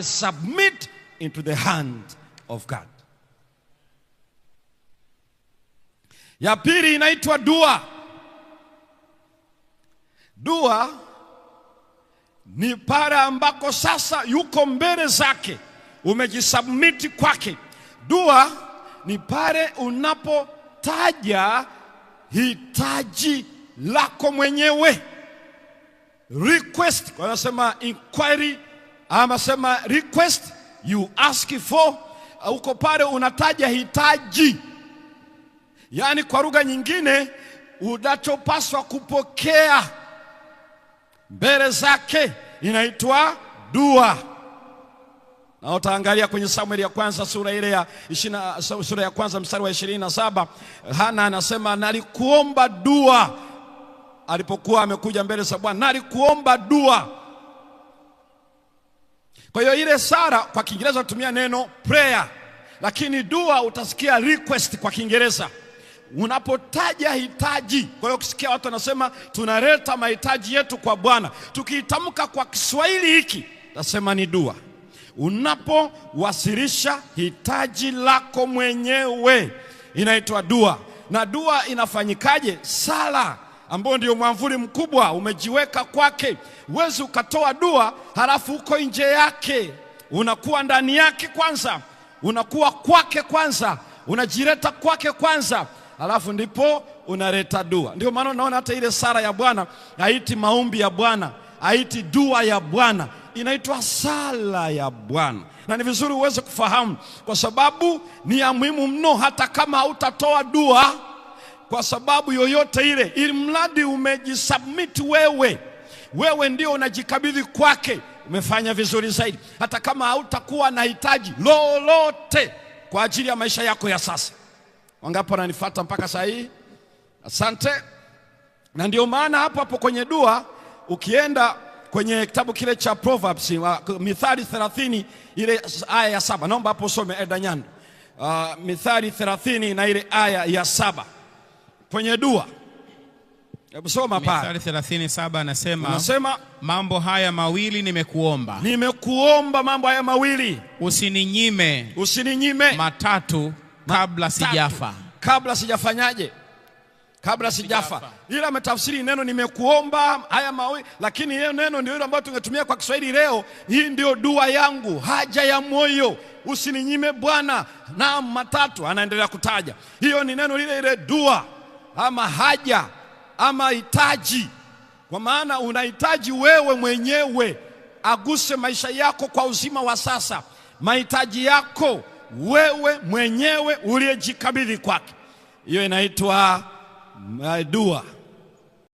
submit into the hand of God. Ya pili inaitwa dua. Dua ni pale ambako sasa yuko mbele zake, umejisubmiti kwake. Dua ni pale unapotaja hitaji lako mwenyewe. Request, kwa nasema inquiry, ama sema request, you ask for. Uko pale unataja hitaji, yani kwa lugha nyingine unachopaswa kupokea mbele zake inaitwa dua. Na utaangalia kwenye Samueli ya kwanza sura ile ya 20, sura ya kwanza mstari wa 27, Hana anasema nalikuomba dua alipokuwa amekuja mbele za Bwana, nalikuomba dua. Kwa hiyo ile Sara kwa Kiingereza tutumia neno prayer, lakini dua utasikia request kwa Kiingereza. Unapotaja hitaji. Kwa hiyo ukisikia watu wanasema tunaleta mahitaji yetu kwa Bwana, tukiitamka kwa Kiswahili hiki tasema ni dua. Unapowasilisha hitaji lako mwenyewe inaitwa dua. Na dua inafanyikaje? Sala, ambao ndio mwamvuli mkubwa umejiweka kwake. Huwezi ukatoa dua halafu uko nje yake. Unakuwa ndani yake kwanza, unakuwa kwake kwanza, unajileta kwake kwanza, halafu ndipo unaleta dua. Ndio maana unaona hata ile sala ya Bwana haiti maombi ya Bwana, haiti dua ya Bwana, inaitwa sala ya Bwana. Na ni vizuri uweze kufahamu, kwa sababu ni ya muhimu mno, hata kama hautatoa dua kwa sababu yoyote ile, ili mradi umejisubmit wewe ndio unajikabidhi kwake, umefanya vizuri zaidi, hata kama hautakuwa na hitaji lolote kwa ajili ya maisha yako ya sasa. Wangapi wananifuata mpaka saa hii? Asante. Na ndio maana hapo kwenye dua, ukienda kwenye kitabu kile cha Proverbs, Mithali 30 ile aya ya 7, naomba hapo usome Eda Nyando. Mithali 30 na ile aya ya 7 kwenye dua. Hebu soma pale. Mithali 30:7 anasema mambo haya mawili nimekuomba. Nimekuomba mambo haya mawili. Usininyime matatu kabla sijafa. Kabla sijafanyaje? Kabla sijafa. Ila ametafsiri neno nimekuomba haya mawili, lakini hiyo neno ndio ile ambayo tungetumia kwa Kiswahili leo. Hii ndio dua yangu, haja ya moyo. Usininyime Bwana na matatu, anaendelea kutaja. Hiyo ni neno lile ile dua, ama haja, ama hitaji. Kwa maana unahitaji wewe mwenyewe aguse maisha yako kwa uzima wa sasa. Mahitaji yako wewe mwenyewe uliyejikabidhi kwake, hiyo inaitwa dua.